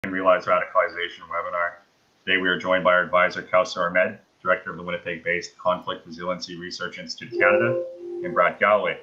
Realize Radicalization webinar. Today we are joined by our advisor, Kawser Ahmed, Director of the Winnipeg-based Conflict Resiliency Research Institute Canada, and Brad Galloway.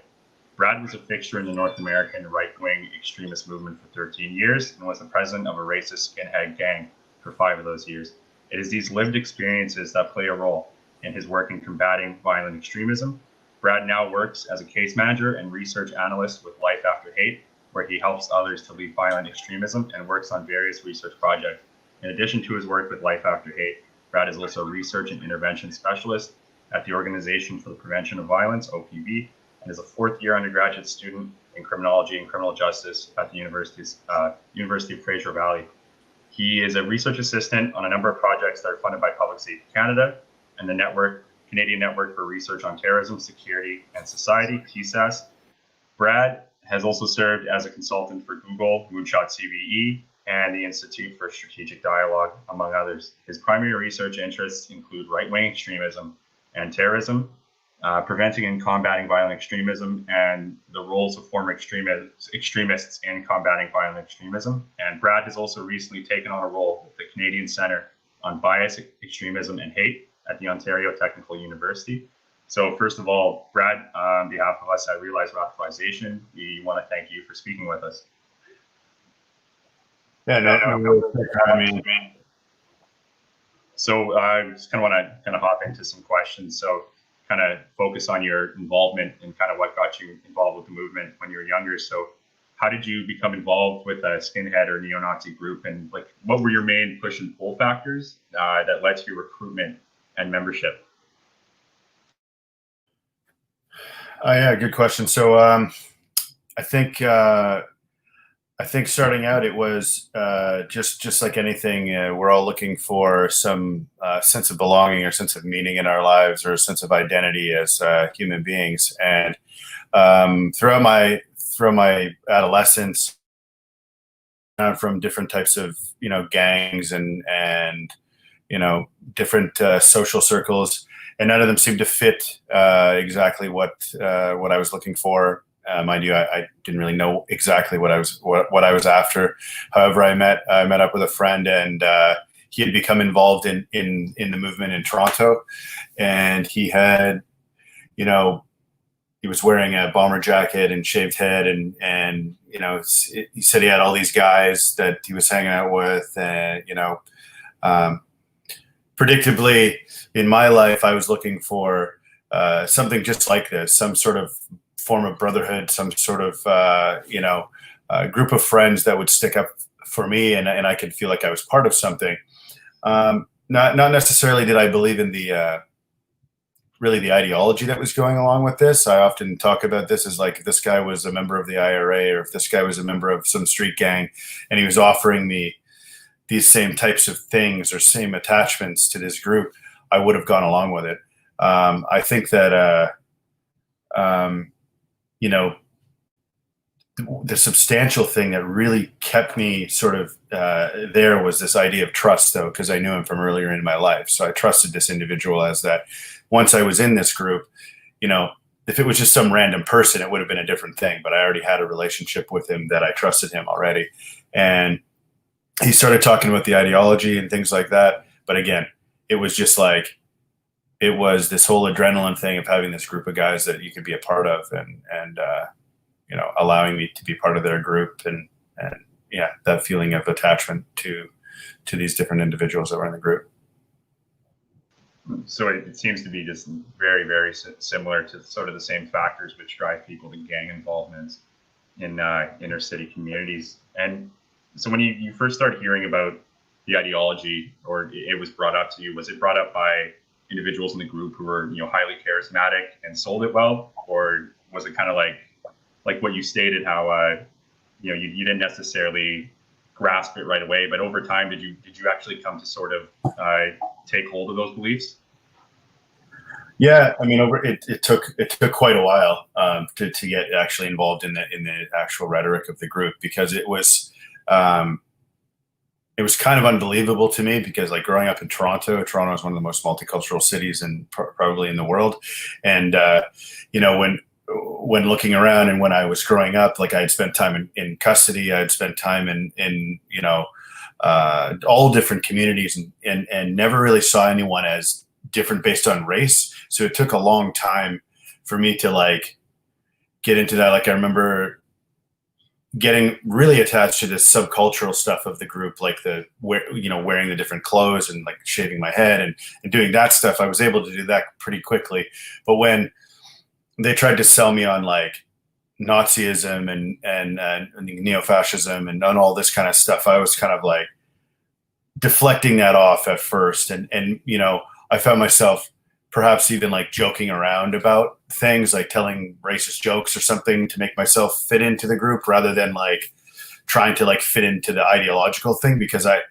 Brad was a fixture in the North American right-wing extremist movement for 13 years and was the president of a racist skinhead gang for 5 of those years. It is these lived experiences that play a role in his work in combating violent extremism. Brad now works as a case manager and research analyst with Life After Hate, where he helps others to lead violent extremism and works on various research projects. In addition to his work with Life After Hate, Brad is also a research and intervention specialist at the Organization for the Prevention of Violence, OPV, and is a 4th-year undergraduate student in criminology and criminal justice at the University of Fraser Valley. He is a research assistant on a number of projects that are funded by Public Safety Canada and the Canadian Network for Research on Terrorism, Security and Society, TSAS. Brad has also served as a consultant for Google, Moonshot CVE, and the Institute for Strategic Dialogue, among others. His primary research interests include right-wing extremism and terrorism, preventing and combating violent extremism, and the roles of former extremists in combating violent extremism. And Brad has also recently taken on a role with the Canadian Centre on Bias, Extremism and Hate at the Ontario Technical University. So first of all, Brad, on behalf of us at Realize Radicalization, we want to thank you for speaking with us. Yeah, no, So I just kind of want to hop into some questions. So kind of focus on your involvement and kind of what got you involved with the movement when you were younger. So how did you become involved with a skinhead or neo-Nazi group, and like what were your main push and pull factors that led to your recruitment and membership? Yeah, good question. So I think starting out, it was just like anything. We're all looking for some sense of belonging or sense of meaning in our lives, or a sense of identity as human beings. And throughout my adolescence, from different types of gangs and different social circles, and none of them seemed to fit exactly what I was looking for. Mind you, I didn't really know exactly what I was after. However, I met up with a friend, and he had become involved in the movement in Toronto, and he had, he was wearing a bomber jacket and shaved head, and he said he had all these guys that he was hanging out with, and predictably, in my life, I was looking for something just like this, some sort of form of brotherhood, some sort of group of friends that would stick up for me, and I could feel like I was part of something. Not necessarily did I believe in the really the ideology that was going along with this. I often talk about this as like, if this guy was a member of the IRA, or if this guy was a member of some street gang, and he was offering me these same types of things or same attachments to this group, I would have gone along with it. I think that the substantial thing that really kept me sort of there was this idea of trust, though, because I knew him from earlier in my life. So I trusted this individual as that. Once I was in this group, if it was just some random person, it would have been a different thing. But I already had a relationship with him that I trusted him already. And he started talking about the ideology and things like that. But again, it was just like, it was this whole adrenaline thing of having this group of guys that you could be a part of, and allowing me to be part of their group, and yeah, that feeling of attachment to these different individuals that were in the group. So it seems to be just very, very similar to sort of the same factors which drive people to gang involvements in inner city communities. And so when you first started hearing about the ideology, or it was brought up to you, was it brought up by individuals in the group who were highly charismatic and sold it well, or was it kind of like what you stated, how you didn't necessarily grasp it right away, but over time did you actually come to sort of take hold of those beliefs? Yeah, I mean, it took quite a while to get actually involved in the actual rhetoric of the group, because it was kind of unbelievable to me, because like growing up in Toronto is one of the most multicultural cities probably in the world, and when looking around, and when I was growing up, like I had spent time in custody, I had spent time in all different communities, and never really saw anyone as different based on race. So it took a long time for me to like get into that. Like I remember getting really attached to this subcultural stuff of the group, like wearing the different clothes and like shaving my head and doing that stuff. I was able to do that pretty quickly. But when they tried to sell me on like Nazism and neo-fascism and on all this kind of stuff, I was kind of like deflecting that off at first. And I found myself perhaps even like joking around about things, like telling racist jokes or something to make myself fit into the group rather than like trying to like fit into the ideological thing, because I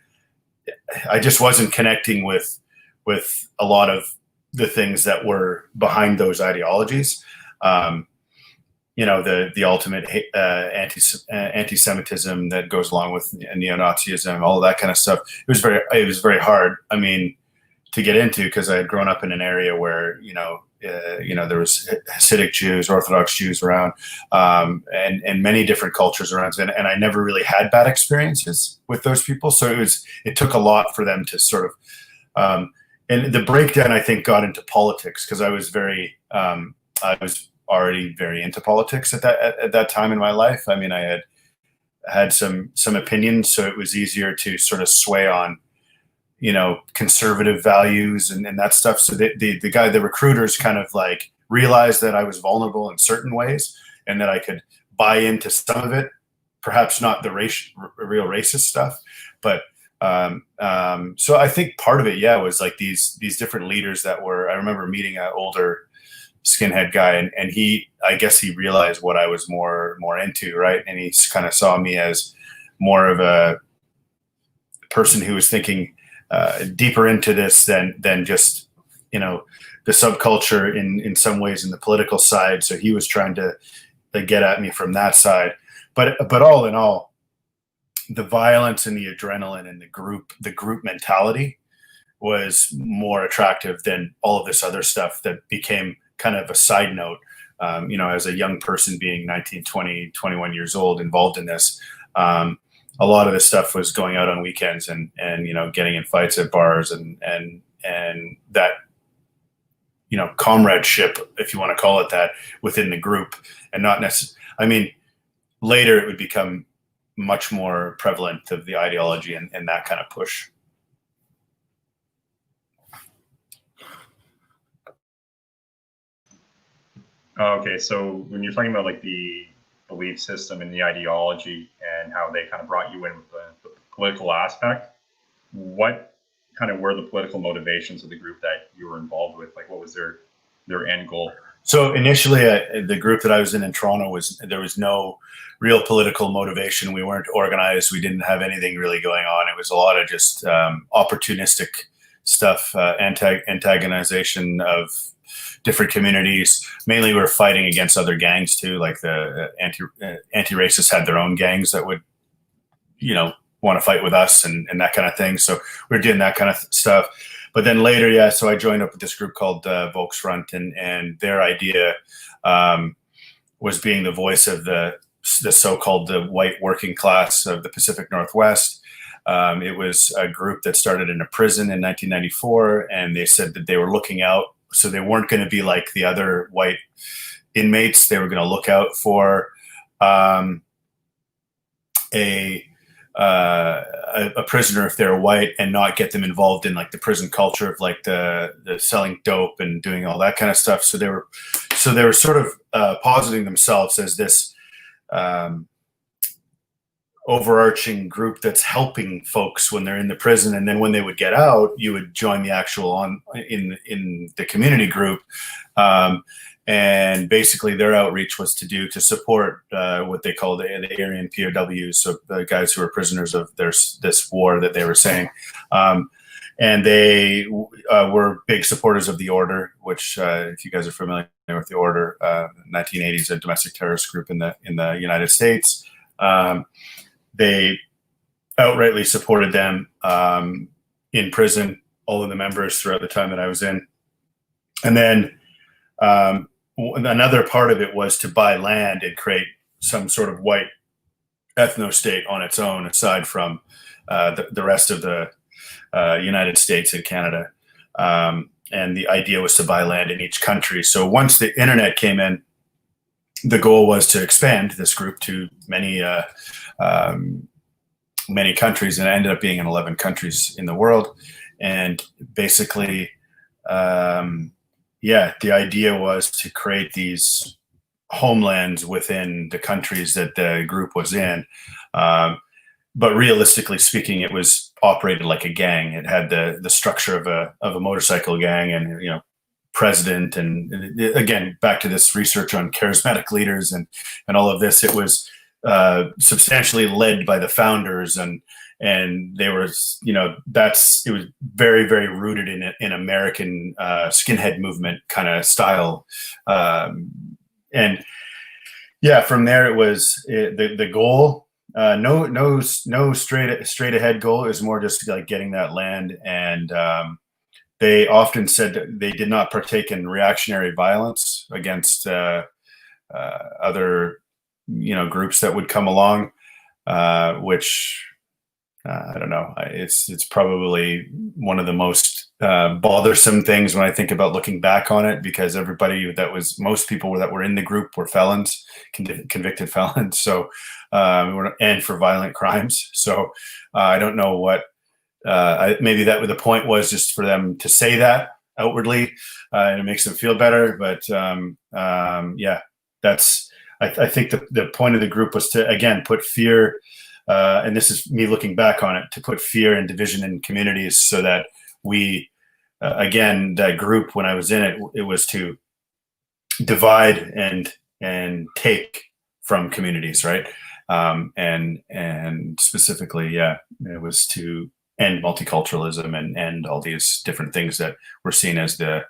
just wasn't connecting with a lot of the things that were behind those ideologies. The ultimate anti-Semitism that goes along with neo-Nazism, all of that kind of stuff. It was very hard. I mean, to get into, because I had grown up in an area where there was Hasidic Jews, Orthodox Jews around, and many different cultures around, and I never really had bad experiences with those people. So it took a lot for them to sort of, and the breakdown I think got into politics, because I was already very into politics at that time in my life. I mean, I had some opinions, so it was easier to sort of sway on conservative values and that stuff. So the recruiters kind of like realized that I was vulnerable in certain ways and that I could buy into some of it, perhaps not the real racist stuff. But so I think part of it, was like these different leaders that were, I remember meeting an older skinhead guy, and I guess he realized what I was more into, right? And he kind of saw me as more of a person who was thinking deeper into this than just the subculture in some ways in the political side. So he was trying to get at me from that side. But all in all, the violence and the adrenaline and the group mentality was more attractive than all of this other stuff that became kind of a side note. As a young person being 19, 20, 21 years old involved in this, a lot of this stuff was going out on weekends and getting in fights at bars and that comradeship, if you want to call it that, within the group, and not necessarily. I mean, later it would become much more prevalent of the ideology and that kind of push. Okay, so when you're talking about like the belief system and the ideology and how they kind of brought you in with the political aspect, what kind of were the political motivations of the group that you were involved with? Like, what was their end goal? So initially, the group that I was in Toronto, there was no real political motivation. We weren't organized. We didn't have anything really going on. It was a lot of just opportunistic stuff, antagonization of different communities. Mainly, we were fighting against other gangs too. Like the anti-racists had their own gangs that would, want to fight with us and that kind of thing. So we were doing that kind of stuff. But then later, so I joined up with this group called Volksfront, and their idea was being the voice of the so-called the white working class of the Pacific Northwest. It was a group that started in a prison in 1994, and they said that they were looking out. So they weren't going to be like the other white inmates. They were going to look out for a prisoner if they're white, and not get them involved in like the prison culture of like the selling dope and doing all that kind of stuff. So they were sort of positing themselves as this overarching group that's helping folks when they're in the prison, and then when they would get out, you would join the actual in the community group. And basically their outreach was to support what they called the Aryan POWs, so the guys who were prisoners of this war that they were saying. And they were big supporters of the Order, which if you guys are familiar with the Order, 1980s, a domestic terrorist group in the United States. They outrightly supported them in prison, all of the members throughout the time that I was in. And then another part of it was to buy land and create some sort of white ethno-state on its own, aside from the rest of the United States and Canada. And the idea was to buy land in each country. So once the internet came in, the goal was to expand this group to many countries, and it ended up being in 11 countries in the world. And basically, the idea was to create these homelands within the countries that the group was in. But realistically speaking, it was operated like a gang. It had the structure of a motorcycle gang, and president, and again, back to this research on charismatic leaders and all of this. It was substantially led by the founders, and they were, it was very, very rooted in American skinhead movement kind of style. And from there it was the goal. No straight ahead goal. It was more just like getting that land. And they often said that they did not partake in reactionary violence against other groups that would come along, which I don't know. It's probably one of the most bothersome things when I think about looking back on it, because most people that were in the group were felons, convicted felons. So, and for violent crimes. So I don't know what, maybe the point was just for them to say that outwardly, and it makes them feel better. But I think the point of the group was to, again, put fear, and this is me looking back on it, to put fear and division in communities, so that we, again, that group, when I was in it, it was to divide and take from communities, right? And specifically, it was to end multiculturalism and end all these different things that were seen as the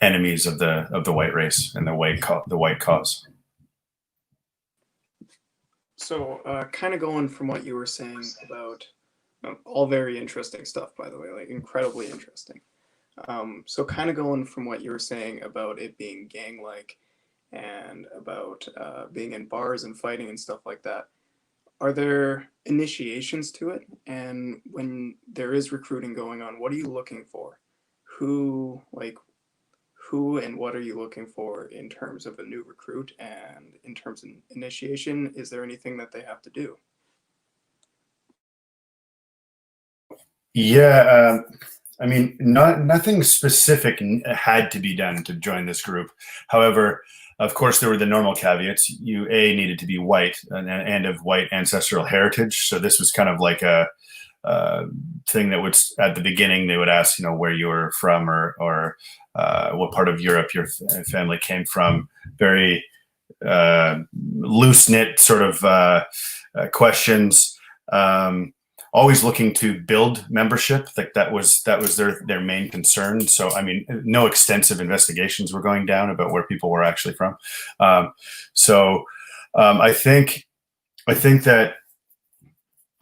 enemies of the white race and the white cause. So kind of going from what you were saying about all very interesting stuff, by the way, like incredibly interesting. So kind of going from what you were saying about it being gang-like and about being in bars and fighting and stuff like that, are there initiations to it? And when there is recruiting going on, what are you looking for? Who and what are you looking for in terms of a new recruit, and in terms of initiation, is there anything that they have to do? Yeah, I mean, nothing specific had to be done to join this group. However, of course, there were the normal caveats. You needed to be white and of white ancestral heritage. So this was kind of like a thing that would, at the beginning, they would ask, where you were from, or what part of Europe your family came from. Very loose-knit sort of questions. Always looking to build membership. Like that was their main concern. So I mean, no extensive investigations were going down about where people were actually from. I think that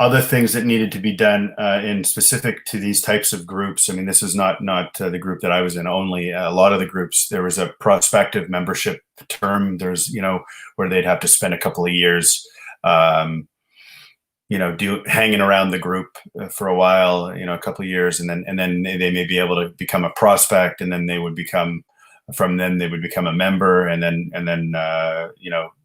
other things that needed to be done in specific to these types of groups. I mean, this is not the group that I was in only. A lot of the groups, there was a prospective membership term. There's, where they'd have to spend a couple of years, hanging around the group for a while, a couple of years, and then they may be able to become a prospect, and then they would become a member, and then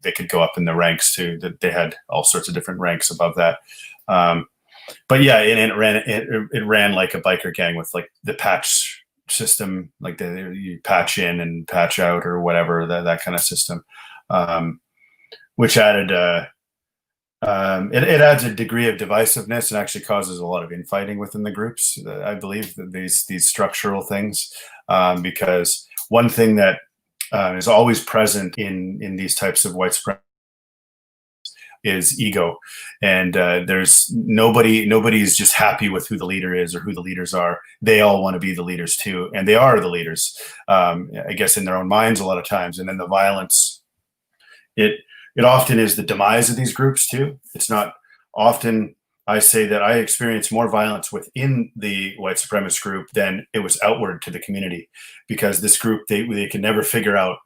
they could go up in the ranks too. That they had all sorts of different ranks above that. But yeah, it ran like a biker gang with like the patch system, like you patch in and patch out or whatever, that kind of system, which added it adds a degree of divisiveness and actually causes a lot of infighting within the groups. I believe that these structural things, because one thing that is always present in these types of white supremacy is ego, and there's nobody's just happy with who the leader is or who the leaders are. They all want to be the leaders too, and they are the leaders, I guess, in their own minds a lot of times. And then the violence, it often is the demise of these groups too. It's not often. I say that I experienced more violence within the white supremacist group than it was outward to the community, because this group, they could never figure out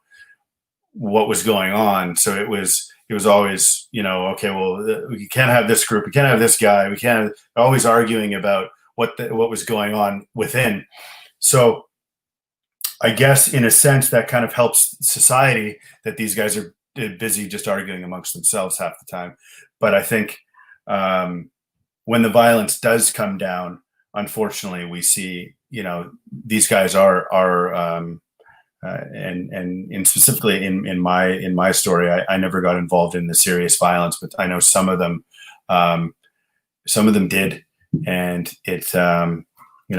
what was going on. So it was it was always, okay, well, we can't have this group, we can't have this guy, we can't, always arguing about what was going on within. So I guess in a sense that kind of helps society, that these guys are busy just arguing amongst themselves half the time. But I think when the violence does come down, unfortunately, we see, these guys are and specifically in my story, I never got involved in the serious violence, but I know some of them did, and it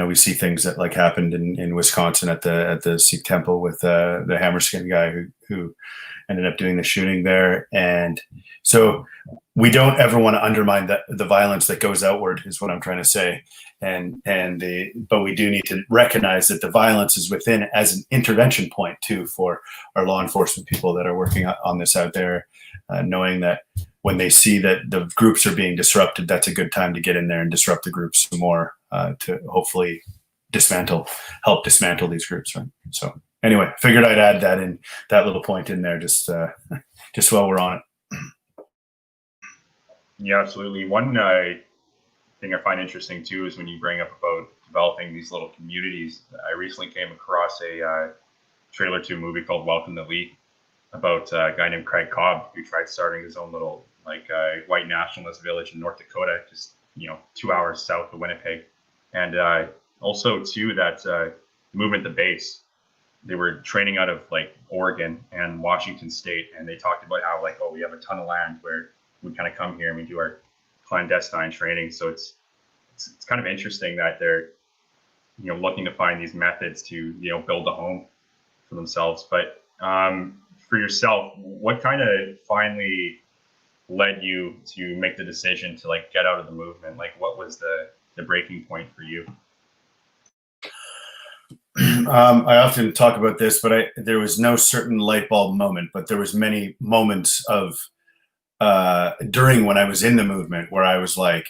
we see things that like happened in Wisconsin at the Sikh temple with the Hammerskin guy who ended up doing the shooting there. And so we don't ever want to undermine the violence that goes outward, is what I'm trying to say. But we do need to recognize that the violence is within as an intervention point too for our law enforcement people that are working on this out there, knowing that when they see that the groups are being disrupted, that's a good time to get in there and disrupt the groups some more, to hopefully help dismantle these groups. Right. So anyway, figured I'd add that little point in there just while we're on it. Yeah, absolutely. One thing I find interesting too is when you bring up about developing these little communities. I recently came across a trailer to a movie called Welcome to Lee, about a guy named Craig Cobb who tried starting his own little white nationalist village in North Dakota, just 2 hours south of Winnipeg. And also too that the movement, the base, they were training out of Oregon and Washington State, and they talked about how we have a ton of land where we kind of come here and we do our clandestine training. So it's kind of interesting that they're looking to find these methods to build a home for themselves. But for yourself, what kind of finally led you to make the decision to get out of the movement? What was the breaking point for you? I often talk about this, but there was no certain light bulb moment, but there was many moments of during when I was in the movement where I was like,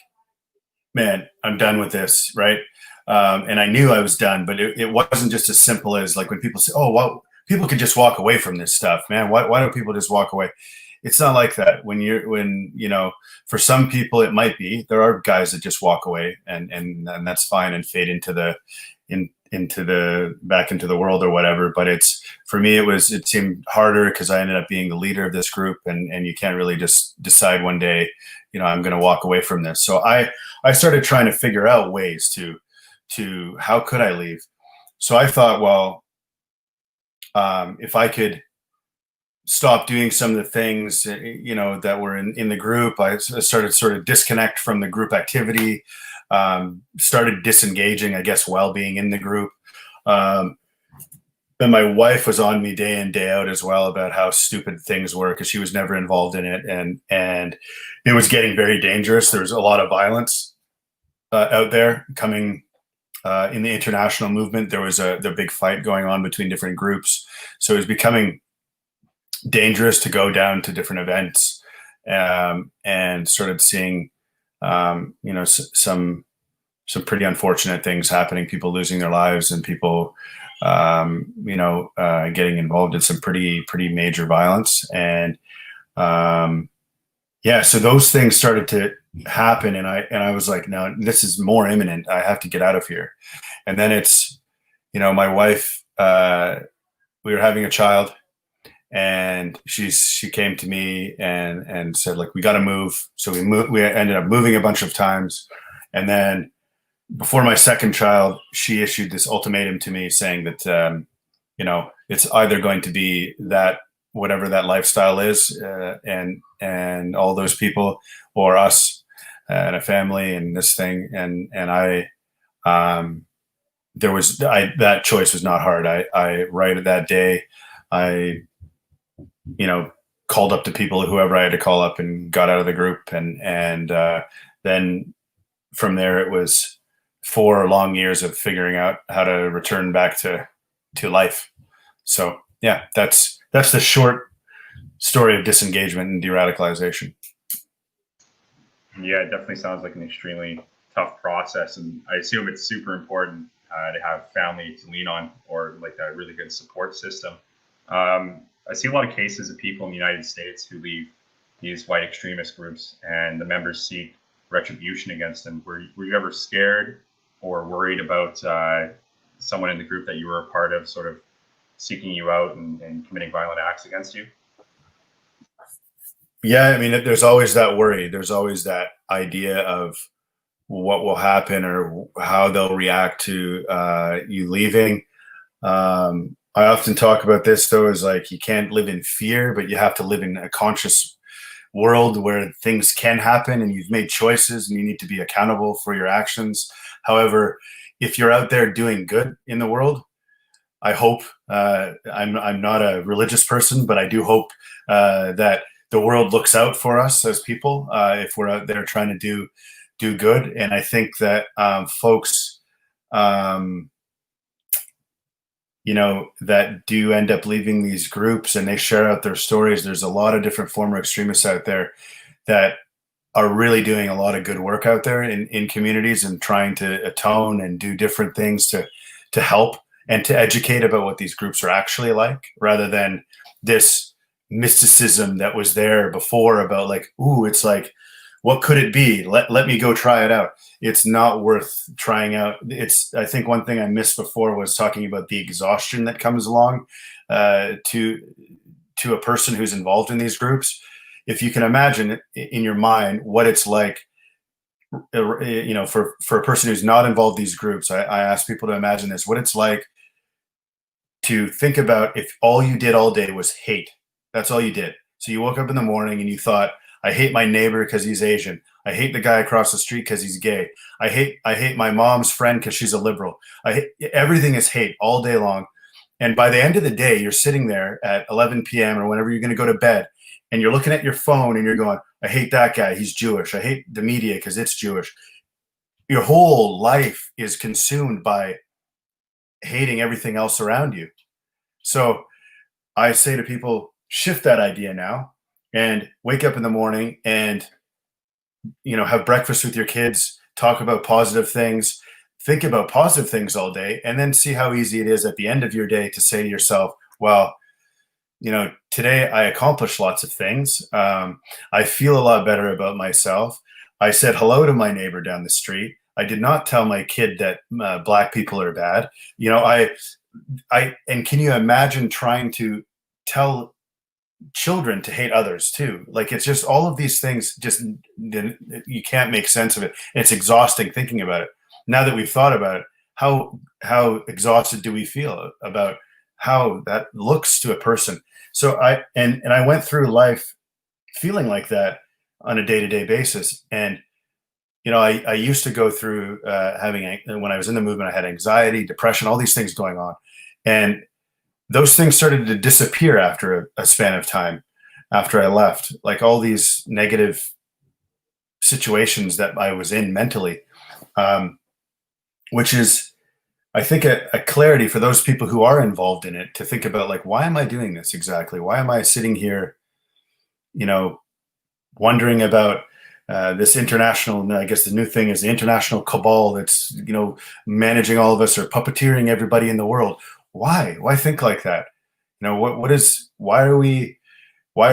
man, I'm done with this, right? And I knew I was done, but it wasn't just as simple as when people say, oh, well, people could just walk away from this stuff, man. Why don't people just walk away? It's not like that. For some people it might be. There are guys that just walk away and that's fine and fade into the back into the world or whatever. But for me, it seemed harder because I ended up being the leader of this group, and you can't really just decide one day, I'm going to walk away from this. So I started trying to figure out ways to how could I leave. So I thought, well, if I could stop doing some of the things, that were in the group, I started sort of disconnect from the group activity, started disengaging, I guess, while being in the group. Then my wife was on me day in, day out as well about how stupid things were because she was never involved in it. And it was getting very dangerous. There was a lot of violence out there coming in the international movement. There was the big fight going on between different groups. So it was becoming dangerous to go down to different events, and started seeing, some pretty unfortunate things happening, people losing their lives and people, getting involved in some pretty major violence. And, so those things started to happen. And I was like, no, this is more imminent. I have to get out of here. And then it's, my wife, we were having a child, and she came to me and said, we got to move. So we ended up moving a bunch of times. And then before my second child, she issued this ultimatum to me saying that, it's either going to be that whatever that lifestyle is, and all those people, or us and a family and this thing. And that choice was not hard. I right at that day, I called up to people, whoever I had to call up, and got out of the group. And then from there, it was 4 long years of figuring out how to return back to life. So yeah, that's the short story of disengagement and de-radicalization. Yeah, it definitely sounds like an extremely tough process, and I assume it's super important to have family to lean on, or a really good support system. I see a lot of cases of people in the United States who leave these white extremist groups and the members seek retribution against them. Were you ever scared or worried about someone in the group that you were a part of sort of seeking you out and committing violent acts against you? Yeah, I mean, there's always that worry. There's always that idea of what will happen or how they'll react to you leaving. I often talk about this, though, as like you can't live in fear, but you have to live in a conscious world where things can happen and you've made choices and you need to be accountable for your actions. However, if you're out there doing good in the world, I hope, I'm not a religious person, but I do hope that the world looks out for us as people if we're out there trying to do good. And I think that folks, you know, that do end up leaving these groups and they share out their stories. There's a lot of different former extremists out there that are really doing a lot of good work out there in communities and trying to atone and do different things to help and to educate about what these groups are actually like, rather than this mysticism that was there before about like, ooh, it's like, what could it be? Let me go try it out. It's not worth trying out. I think one thing I missed before was talking about the exhaustion that comes along to a person who's involved in these groups. If you can imagine in your mind what it's like, you know, for a person who's not involved in these groups, I ask people to imagine this, what it's like to think about if all you did all day was hate. That's all you did. So you woke up in the morning and you thought, I hate my neighbor because he's Asian. I hate the guy across the street because he's gay. I hate my mom's friend because she's a liberal. Everything is hate all day long. And by the end of the day, you're sitting there at 11 p.m. or whenever you're going to go to bed, and you're looking at your phone and you're going, I hate that guy. He's Jewish. I hate the media because it's Jewish. Your whole life is consumed by hating everything else around you. So I say to people, shift that idea now and wake up in the morning and, you know, have breakfast with your kids, talk about positive things, think about positive things all day, and then see how easy it is at the end of your day to say to yourself, well, you know, today I accomplished lots of things. I feel a lot better about myself. I said hello to my neighbor down the street. I did not tell my kid that black people are bad. You know, and can you imagine trying to tell children to hate others too? Like, it's just all of these things, just you can't make sense of it. It's exhausting thinking about it. Now that we've thought about it, how exhausted do we feel about how that looks to a person? So I went through life feeling like that on a day-to-day basis. And you know, I used to go through when I was in the movement, I had anxiety, depression, all these things going on. And those things started to disappear after a span of time after I left, like all these negative situations that I was in mentally, which is, I think, a clarity for those people who are involved in it to think about, like, why am I doing this exactly? Why am I sitting here, you know, wondering about this international, I guess the new thing is the international cabal that's, you know, managing all of us or puppeteering everybody in the world. Why think like that? You know, why are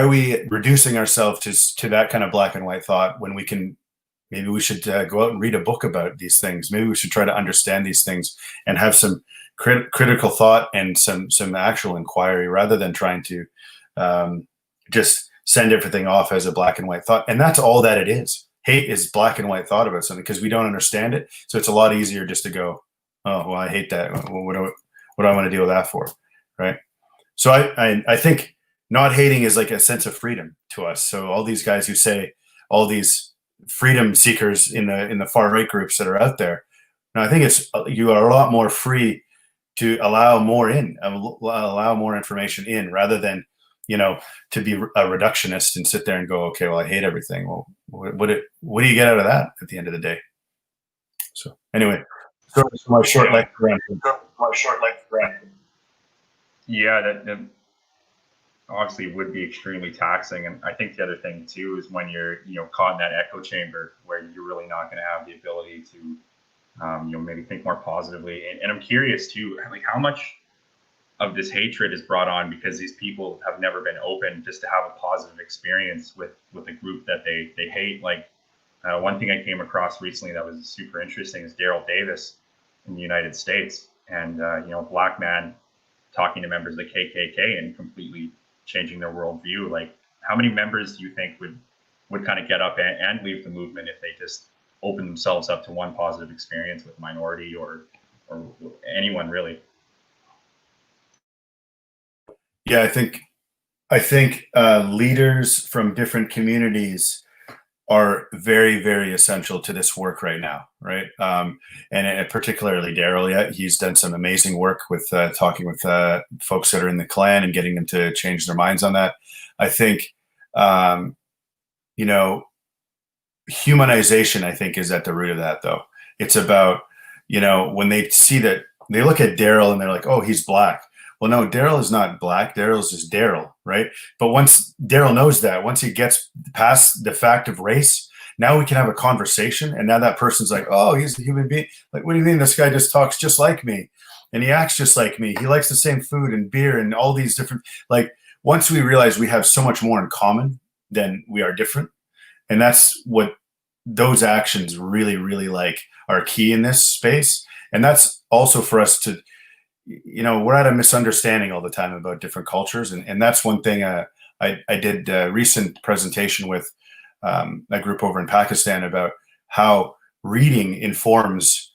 we reducing ourselves to that kind of black and white thought when maybe we should go out and read a book about these things. Maybe we should try to understand these things and have some critical thought and some actual inquiry, rather than trying to just send everything off as a black and white thought. And that's all that it is. Hate is black and white thought about something because we don't understand it. So it's a lot easier just to go, oh, well, I hate that. What do I want to deal with that for? Right. So I think not hating is like a sense of freedom to us. So all these guys who say, all these freedom seekers in the far right groups that are out there, and I think you are a lot more free to allow more information in, rather than, you know, to be a reductionist and sit there and go, okay, well, I hate everything. Well, what do you get out of that at the end of the day? So anyway, my short lecture. Yeah, that obviously would be extremely taxing. And I think the other thing too is when you're, you know, caught in that echo chamber where you're really not going to have the ability to, you know, maybe think more positively. And I'm curious too, like how much of this hatred is brought on because these people have never been open just to have a positive experience with a group that they hate. Like one thing I came across recently that was super interesting is Daryl Davis in the United States, and you know, black man talking to members of the KKK and completely changing their worldview. Like, how many members do you think would kind of get up and leave the movement if they just open themselves up to one positive experience with minority or anyone really? Yeah, I think leaders from different communities are very, very essential to this work right now, right? And particularly Daryl, yeah, he's done some amazing work with talking with folks that are in the clan and getting them to change their minds on that. I think, you know, humanization, I think, is at the root of that, though. It's about, you know, when they see that, they look at Daryl and they're like, oh, he's black. Well, no, Daryl is not black. Daryl's just Daryl, right? But once Daryl knows that, once he gets past the fact of race, now we can have a conversation. And now that person's like, oh, he's a human being. Like, what do you mean? This guy just talks just like me. And he acts just like me. He likes the same food and beer and all these different, like, once we realize we have so much more in common than we are different. And that's what those actions really, really like are key in this space. And that's also for us to, you know, we're at a misunderstanding all the time about different cultures. And that's one thing I did a recent presentation with a group over in Pakistan about how reading informs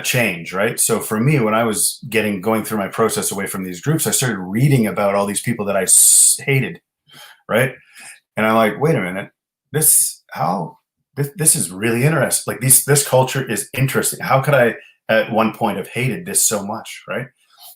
change, right? So for me, when I was going through my process away from these groups, I started reading about all these people that I hated, right? And I'm like, wait a minute, this is really interesting. Like this culture is interesting. How could I at one point have hated this so much, right?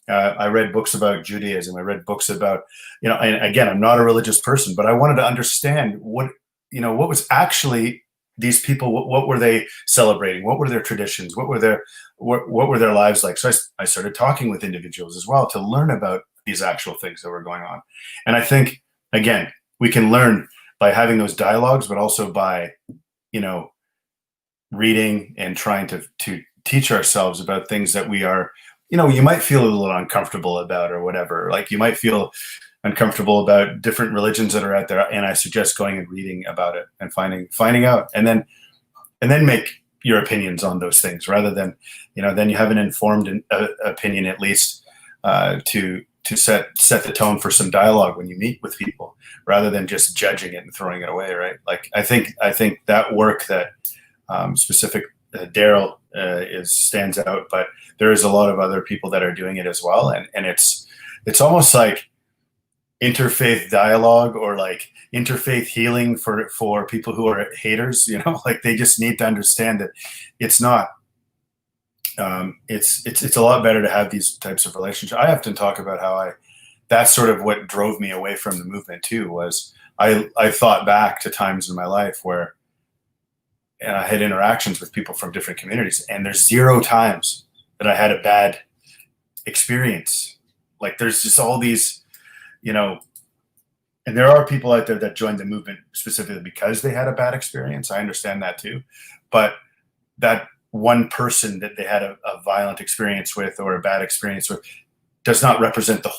I read books about Judaism. I read books about, you know, and again, I'm not a religious person, but I wanted to understand what was actually these people, what were they celebrating? What were their traditions? What were their lives like? So I started talking with individuals as well to learn about these actual things that were going on. And I think, again, we can learn by having those dialogues, but also by, you know, reading and trying to teach ourselves about things that we are, you know, you might feel a little uncomfortable about or whatever. Like you might feel uncomfortable about different religions that are out there. And I suggest going and reading about it and finding out, and then make your opinions on those things rather than, you know, then you have an informed opinion at least to set the tone for some dialogue when you meet with people rather than just judging it and throwing it away. Right. Like I think that work that specific Daryl stands out, but there is a lot of other people that are doing it as well. And it's almost like interfaith dialogue or like interfaith healing for people who are haters, you know, like they just need to understand that it's not, it's a lot better to have these types of relationships. I often talk about how that's sort of what drove me away from the movement too, was I thought back to times in my life where I had interactions with people from different communities, and there's 0 times that I had a bad experience. Like there's just all these, you know, and there are people out there that joined the movement specifically because they had a bad experience. I understand that too. But that one person that they had a violent experience with or a bad experience with does not represent that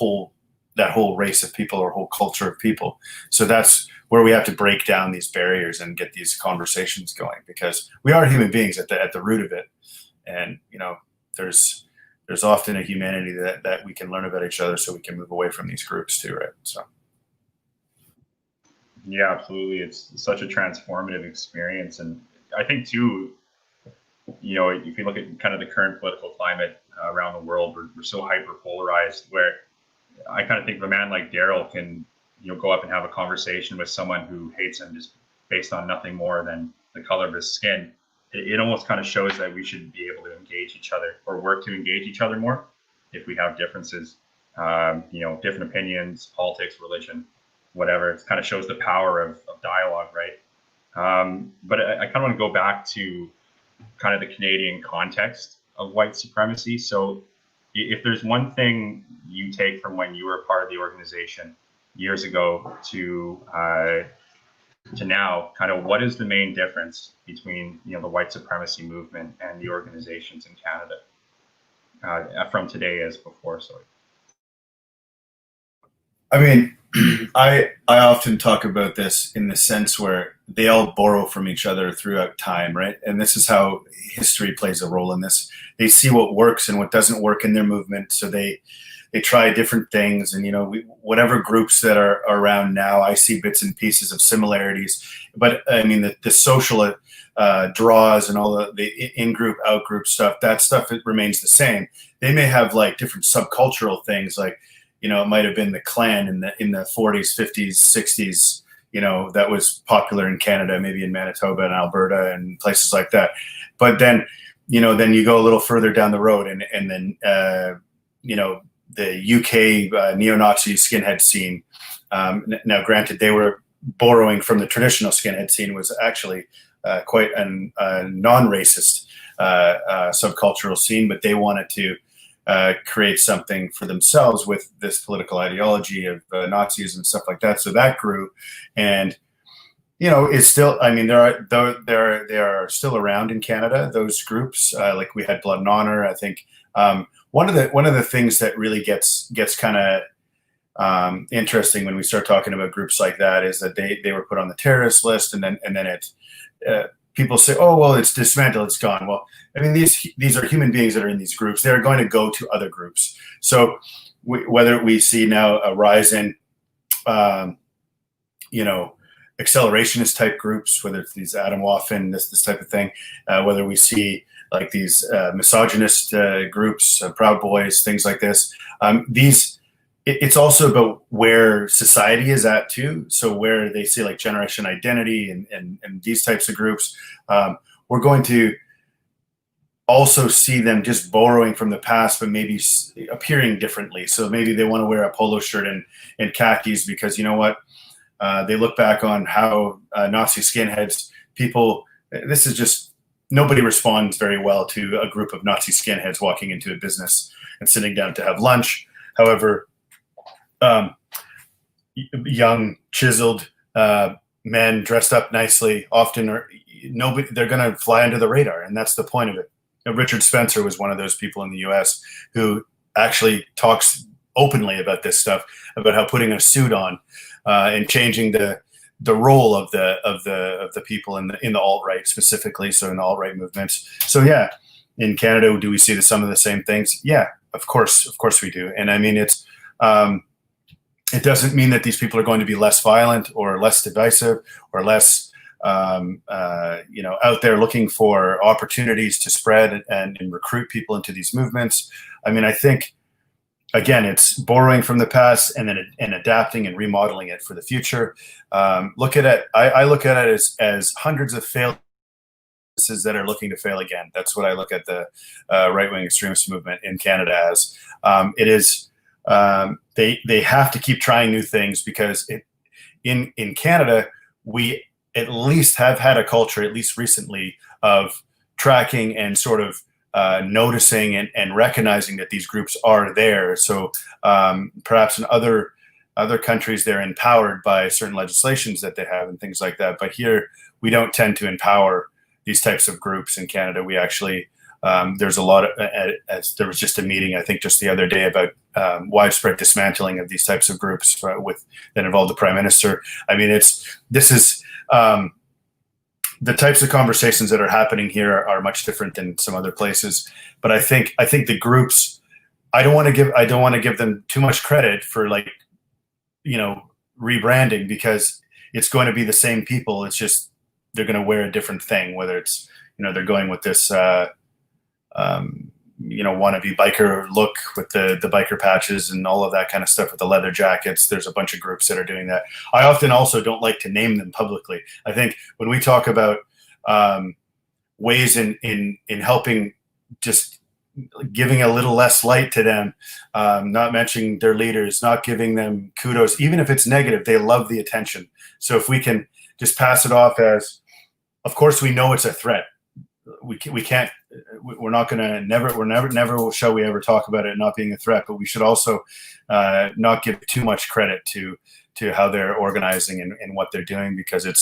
whole race of people or whole culture of people. So that's where we have to break down these barriers and get these conversations going, because we are human beings at the root of it. And, you know, there's often a humanity that we can learn about each other so we can move away from these groups too, right? So. Yeah, absolutely. It's such a transformative experience. And I think too, you know, if you look at kind of the current political climate around the world, we're so hyper polarized, where I kind of think of a man like Daryl can, you know, go up and have a conversation with someone who hates him just based on nothing more than the color of his skin. It almost kind of shows that we should be able to engage each other or work to engage each other more if we have differences, you know, different opinions, politics, religion, whatever. It kind of shows the power of dialogue, right? But I kind of want to go back to kind of the Canadian context of white supremacy. So if there's one thing you take from when you were part of the organization years ago to now, kind of what is the main difference between, you know, the white supremacy movement and the organizations in Canada from today as before? Sorry. I mean, I often talk about this in the sense where they all borrow from each other throughout time, right? And this is how history plays a role in this. They see what works and what doesn't work in their movement, so they try different things. And whatever groups that are around now, I see bits and pieces of similarities. But I mean, the social draws and all the in-group, out-group stuff, that stuff, it remains the same. They may have like different subcultural things, like it might have been the Klan in the 40s, 50s, 60s. That was popular in Canada, maybe in Manitoba and Alberta and places like that. But then, then you go a little further down the road, and then the UK neo-Nazi skinhead scene. Now, granted, they were borrowing from the traditional skinhead scene, was actually quite a non-racist subcultural scene, but they wanted to create something for themselves with this political ideology of Nazis and stuff like that. So that grew, and it's still. I mean, they are still around in Canada. Those groups, like we had Blood and Honor. I think one of the things that really gets kind of interesting when we start talking about groups like that is that they were put on the terrorist list, and then it. People say, "Oh, well, it's dismantled, it's gone." Well, I mean, these are human beings that are in these groups. They're going to go to other groups. So whether we see now a rise in, accelerationist type groups, whether it's these Adam Waffen, this type of thing, whether we see like these misogynist groups, Proud Boys, things like this, it's also about where society is at too. So where they see like generation identity and these types of groups, we're going to also see them just borrowing from the past, but maybe appearing differently. So maybe they want to wear a polo shirt and khakis because they look back on how Nazi skinheads, this is just, nobody responds very well to a group of Nazi skinheads walking into a business and sitting down to have lunch. However, young, chiseled men dressed up nicely often they're going to fly under the radar, and that's the point of it. Richard Spencer was one of those people in the US who actually talks openly about this stuff, about how putting a suit on and changing the role of the people in the alt-right specifically, so in the alt-right movements. So yeah, in Canada, do we see some of the same things? Yeah, of course we do. And I mean, it doesn't mean that these people are going to be less violent or less divisive or less, out there looking for opportunities to spread and recruit people into these movements. I mean, I think, again, it's borrowing from the past and then adapting and remodeling it for the future. Look at it. I look at it as hundreds of failed businesses that are looking to fail again. That's what I look at the right-wing extremist movement in Canada as. It is. They have to keep trying new things because in Canada, we at least have had a culture, at least recently, of tracking and sort of noticing and recognizing that these groups are there. So perhaps in other countries, they're empowered by certain legislations that they have and things like that. But here, we don't tend to empower these types of groups in Canada. We actually there's a lot of, there was just a meeting, I think, just the other day about widespread dismantling of these types of groups that involved the Prime Minister. I mean, this is the types of conversations that are happening here are much different than some other places. But I think the groups, I don't want to give them too much credit for rebranding, because it's going to be the same people. It's just they're going to wear a different thing, whether it's they're going with this wannabe biker look with the biker patches and all of that kind of stuff with the leather jackets. There's a bunch of groups that are doing that. I often also don't like to name them publicly. I think when we talk about ways in helping, just giving a little less light to them, not mentioning their leaders, not giving them kudos, even if it's negative, they love the attention. So if we can just pass it off as, of course we know it's a threat. We're not going to never shall we ever talk about it not being a threat, but we should also not give too much credit to how they're organizing and what they're doing, because it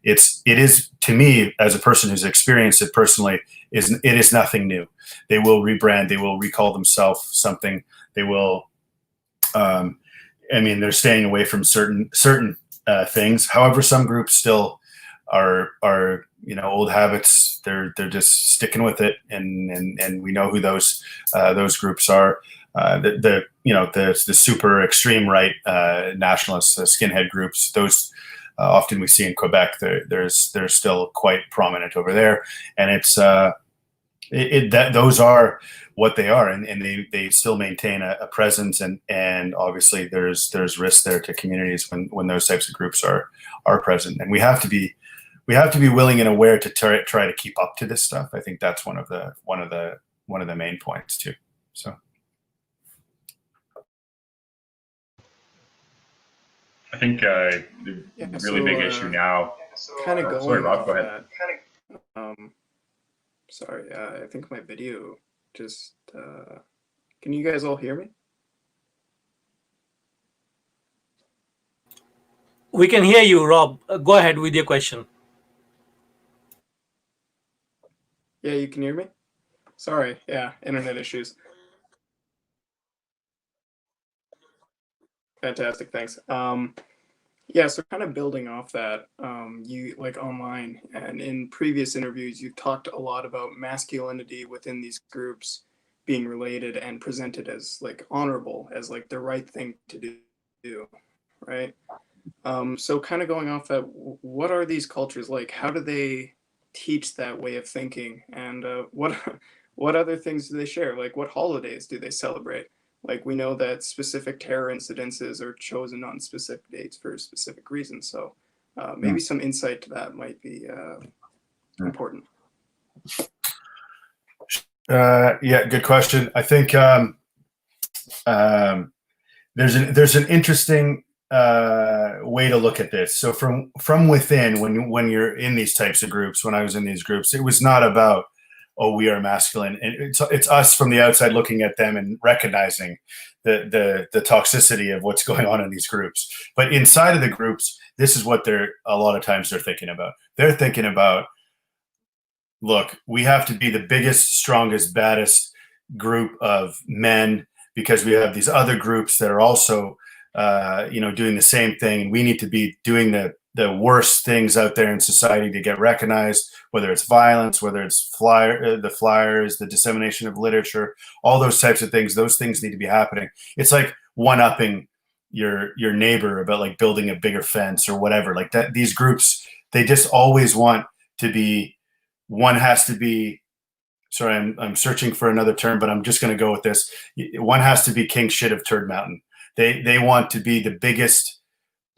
is, to me, as a person who's experienced it personally, it is nothing new. They will rebrand, they will recall themselves something, they will I mean, they're staying away from certain things. However, some groups still are old habits. They're just sticking with it, and we know who those groups are. The super extreme right nationalist skinhead groups. Those often we see in Quebec. They're still quite prominent over there, and it's those are what they are, and they still maintain a presence, and obviously there's risk there to communities when those types of groups are present, and we have to be willing and aware to try to keep up to this stuff. I think that's one of the main points too. So I think the really big issue now. Kind of going. Sorry, Rob. Go ahead. Sorry, I think my video just. Can you guys all hear me? We can hear you, Rob. Go ahead with your question. Yeah, you can hear me? Sorry, yeah, internet issues. Fantastic, thanks. Yeah, so kind of building off that, you like online and in previous interviews, you've talked a lot about masculinity within these groups being related and presented as like honorable, as like the right thing to do, right? So kind of going off that, what are these cultures like? How do they teach that way of thinking? And what other things do they share? Like what holidays do they celebrate? Like we know that specific terror incidences are chosen on specific dates for specific reasons. So maybe some insight to that might be important. Yeah, good question. I think there's an interesting way to look at this. So from within, when you're in these types of groups, when I was in these groups, it was not about, oh, we are masculine, and it's us from the outside looking at them and recognizing the toxicity of what's going on in these groups. But inside of the groups, this is what a lot of times they're thinking about. They're thinking about, look, we have to be the biggest, strongest, baddest group of men because we have these other groups that are also doing the same thing. We need to be doing the worst things out there in society to get recognized, whether it's violence, whether it's the flyers, the dissemination of literature, all those types of things. Those things need to be happening. It's like one-upping your neighbor about like building a bigger fence or whatever. Like that, these groups, they just always want to be. One has to be. Sorry, I'm searching for another term, but I'm just going to go with this. One has to be king shit of Turd Mountain. They want to be the biggest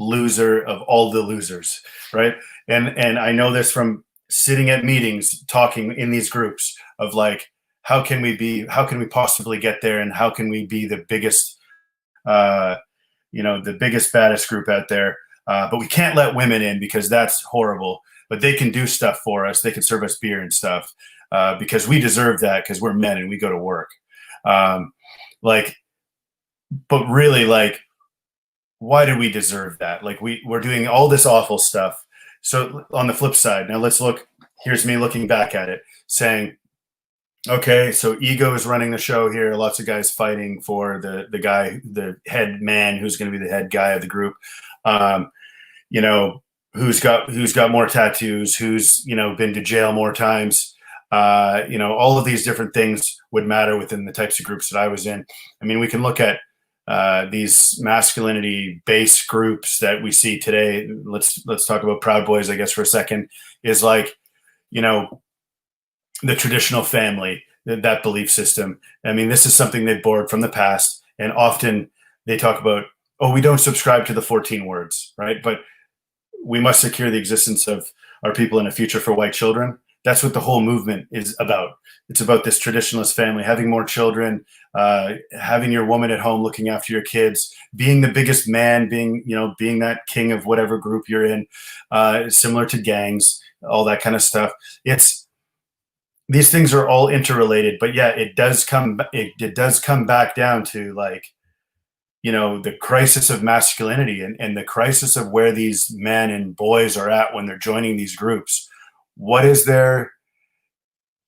loser of all the losers, right? And I know this from sitting at meetings, talking in these groups of like, how can we possibly get there, and how can we be the biggest, the biggest, baddest group out there? But we can't let women in because that's horrible. But they can do stuff for us. They can serve us beer and stuff because we deserve that because we're men and we go to work. But really, like, why do we deserve that? Like we're doing all this awful stuff. So on the flip side, now let's look, here's me looking back at it saying, okay, so ego is running the show here. Lots of guys fighting for the guy, the head man, who's going to be the head guy of the group. Who's got more tattoos, who's, been to jail more times. All of these different things would matter within the types of groups that I was in. I mean, we can look at these masculinity-based groups that we see today. Let's talk about Proud Boys, I guess, for a second. Is like, the traditional family, that belief system. I mean, this is something they borrowed from the past, and often they talk about, oh, we don't subscribe to the 14 words, right? But we must secure the existence of our people in a future for white children. That's what the whole movement is about. It's about this traditionalist family, having more children, having your woman at home looking after your kids, being the biggest man, being that king of whatever group you're in, similar to gangs, all that kind of stuff. These things are all interrelated, but yeah, it does come back down to like, the crisis of masculinity and the crisis of where these men and boys are at when they're joining these groups. What is their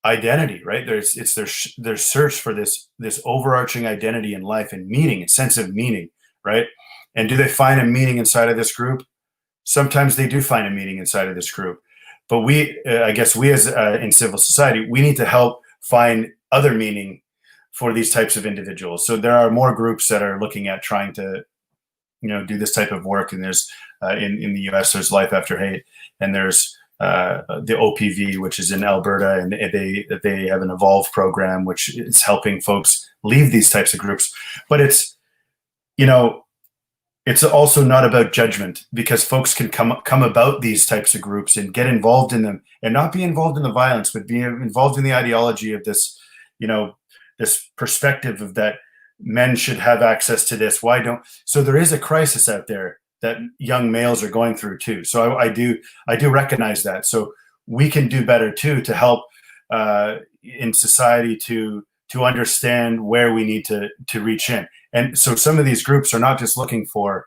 identity, right? It's their search for this overarching identity in life and meaning, a sense of meaning, right? And do they find a meaning inside of this group? Sometimes they do find a meaning inside of this group. But we, I guess we as in civil society, we need to help find other meaning for these types of individuals. So there are more groups that are looking at trying to, do this type of work. And there's in the US, there's Life After Hate, and there's the OPV, which is in Alberta, and they have an Evolve program, which is helping folks leave these types of groups. But it's, it's also not about judgment, because folks can come about these types of groups and get involved in them and not be involved in the violence, but be involved in the ideology of this, this perspective of that men should have access to this. Why don't? So there is a crisis out there that young males are going through too. So I do recognize that. So we can do better too to help in society to understand where we need to reach in. And so some of these groups are not just looking for,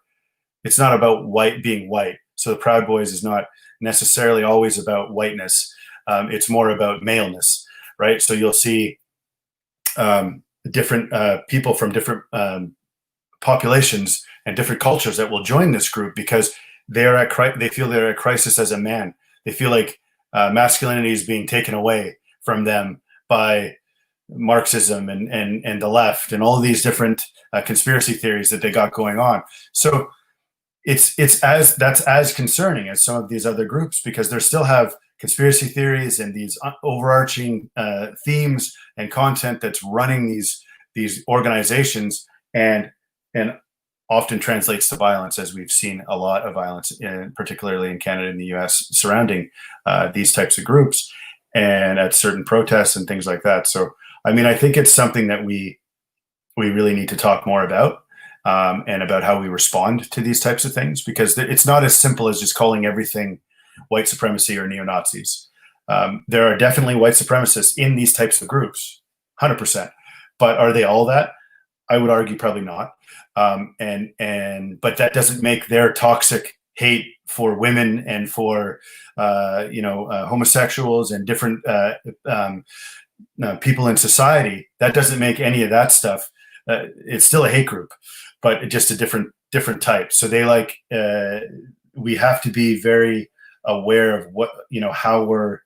it's not about being white. So the Proud Boys is not necessarily always about whiteness. It's more about maleness, right? So you'll see different people from different populations and different cultures that will join this group because they feel they're at crisis as a man. They feel like masculinity is being taken away from them by Marxism and the left and all of these different conspiracy theories that they got going on. So that's as concerning as some of these other groups, because they still have conspiracy theories and these overarching themes and content that's running these organizations, and often translates to violence, as we've seen a lot of violence, particularly in Canada and the US, surrounding these types of groups and at certain protests and things like that. So, I mean, I think it's something that we really need to talk more about, and about how we respond to these types of things, because it's not as simple as just calling everything white supremacy or neo-Nazis. There are definitely white supremacists in these types of groups, 100%. But are they all that? I would argue probably not. But that doesn't make their toxic hate for women and for homosexuals and different people in society, that doesn't make any of that stuff. It's still a hate group, but just a different type. So we have to be very aware of what, how we're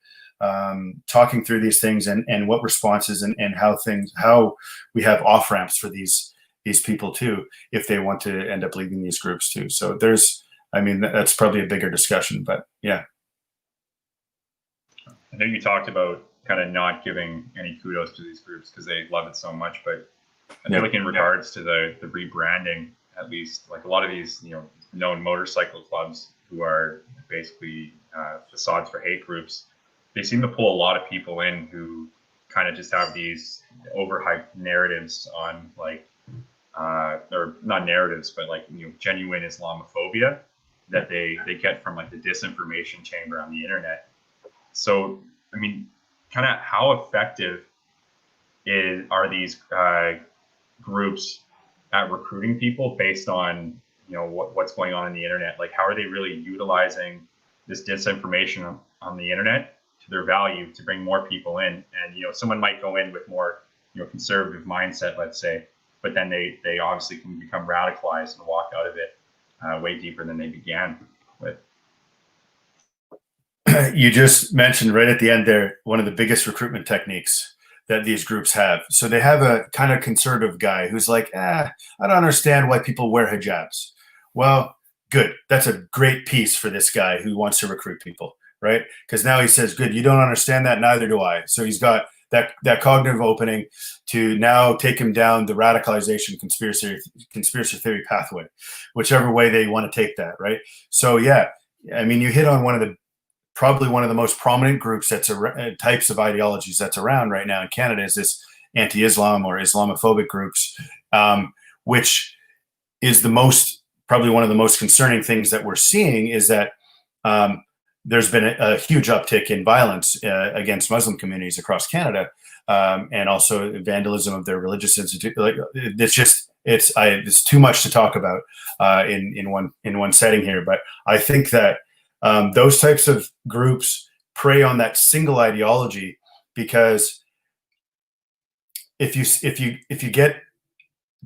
talking through these things and what responses and how we have off ramps for these people too, if they want to end up leaving these groups too. So that's probably a bigger discussion, but yeah. I think you talked about kind of not giving any kudos to these groups because they love it so much, but I feel like in regards to the rebranding, at least, like a lot of these, known motorcycle clubs who are basically facades for hate groups, they seem to pull a lot of people in who kind of just have these overhyped narratives on or not narratives, but genuine Islamophobia that they get from the disinformation chamber on the internet. So, I mean, kind of how effective are these groups at recruiting people based on what's going on in the internet? Like, how are they really utilizing this disinformation on the internet to their value to bring more people in? And someone might go in with more conservative mindset, let's say, but then they obviously can become radicalized and walk out of it way deeper than they began with. You just mentioned right at the end there one of the biggest recruitment techniques that these groups have. So they have a kind of conservative guy who's like, I don't understand why people wear hijabs. Well, good. That's a great piece for this guy who wants to recruit people, right? Because now he says, good, you don't understand that, neither do I. So he's got that cognitive opening to now take him down the radicalization conspiracy theory pathway, whichever way they want to take that, right? So yeah, I mean, you hit on probably one of the most prominent groups types of ideologies that's around right now in Canada is this anti-Islam or Islamophobic groups, which is probably one of the most concerning things that we're seeing is that there's been a huge uptick in violence against Muslim communities across Canada, and also vandalism of their religious institute. It's too much to talk about in one setting here. But I think that those types of groups prey on that single ideology, because if you get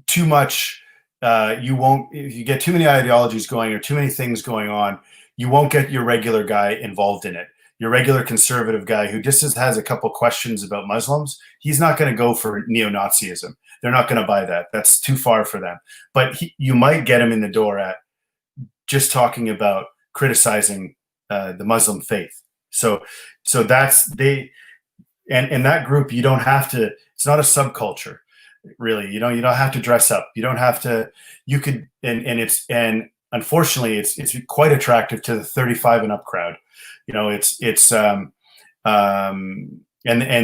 too much you won't, if you get too many ideologies going or too many things going on, you won't get your regular guy involved in it. Your regular conservative guy who just has a couple questions about Muslims, he's not going to go for neo-Nazism. They're not going to buy that. That's too far for them. But you might get him in the door at just talking about criticizing the Muslim faith. So that's and that group, you don't have to, it's not a subculture, really. You don't have to dress up. You don't have to, you could, and unfortunately it's quite attractive to the 35 and up crowd. And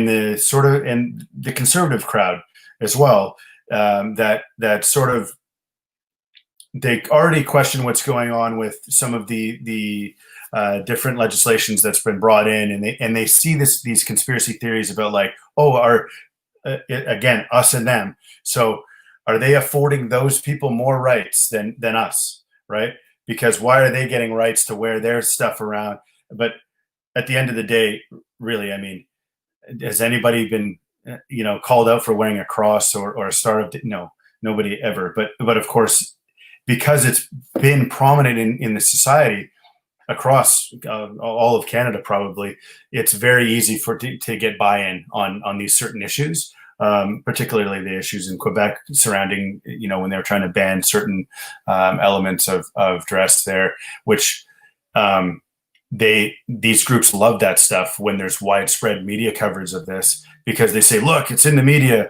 the sort of, and the conservative crowd as well, that sort of, they already question what's going on with some of the different legislations that's been brought in, and they see these conspiracy theories about like, again, us and them. So are they affording those people more rights than us, right? Because why are they getting rights to wear their stuff around? But at the end of the day, really, I mean, has anybody been, called out for wearing a cross or a star of? No, nobody ever. But of course, because it's been prominent in the society across all of Canada, probably, it's very easy to get buy-in on these certain issues, particularly the issues in Quebec surrounding, when they were trying to ban certain elements of dress there, which these groups love that stuff when there's widespread media coverage of this, because they say, look, it's in the media,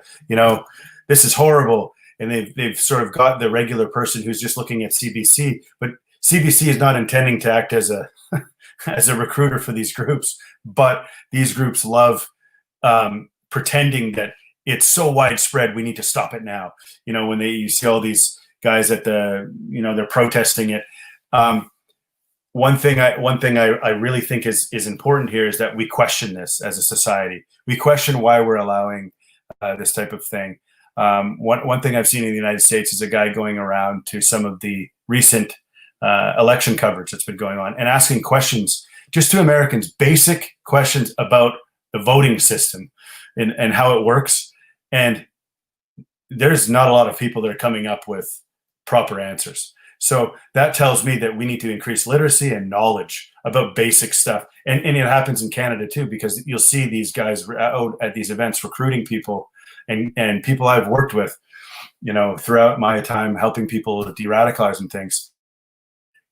this is horrible. And they've sort of got the regular person who's just looking at CBC, but CBC is not intending to act as a as a recruiter for these groups. But these groups love pretending that it's so widespread, we need to stop it now. When you see all these guys at they're protesting it. One thing I really think is important here is that we question this as a society. We question why we're allowing this type of thing. One thing I've seen in the United States is a guy going around to some of the recent election coverage that's been going on and asking questions just to Americans, basic questions about the voting system and how it works. And there's not a lot of people that are coming up with proper answers. So that tells me that we need to increase literacy and knowledge about basic stuff. And it happens in Canada too, because you'll see these guys out at these events recruiting people. And people I've worked with, throughout my time helping people de-radicalize and things,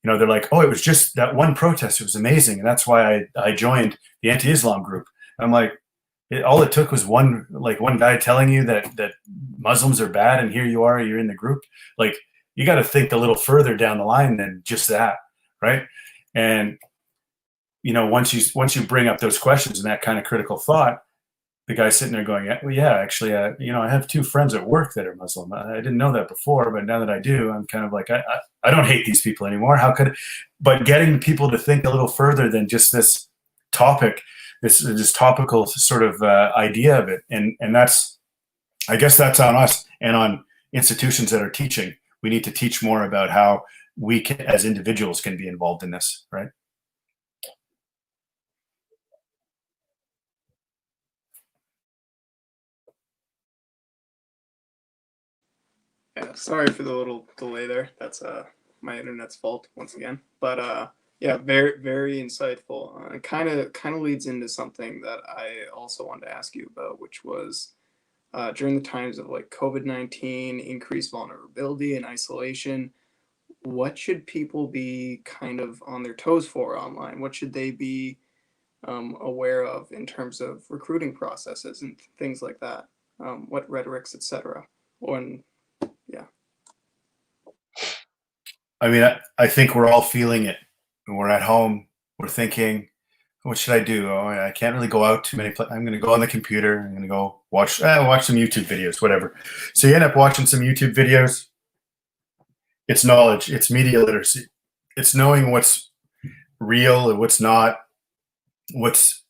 they're like, oh, it was just that one protest. It was amazing. And that's why I joined the anti-Islam group. And I'm like, all it took was one guy telling you that Muslims are bad. And here you are, you're in the group. Like, you got to think a little further down the line than just that. Right. And, once you bring up those questions and that kind of critical thought, the guy's sitting there going, well, yeah, actually, I have two friends at work that are Muslim. I didn't know that before, but now that I do, I'm kind of like, I don't hate these people anymore. How could? But getting people to think a little further than just this topic, this topical sort of idea of it, and that's, I guess that's on us and on institutions that are teaching. We need to teach more about how we can, as individuals, can be involved in this, right? Yeah, sorry for the little delay there. That's my internet's fault once again. But yeah, very very insightful. It kind of leads into something that I also wanted to ask you about, which was during the times of like COVID-19, increased vulnerability and isolation. What should people be kind of on their toes for online? What should they be aware of in terms of recruiting processes and things like that? What rhetorics, etc. Yeah. I mean, I think we're all feeling it. We're at home. We're thinking, what should I do? Oh, I can't really go out too many places. I'm going to go on the computer. I'm going to go watch some YouTube videos, whatever. So you end up watching some YouTube videos. It's knowledge. It's media literacy. It's knowing what's real and what's not. What's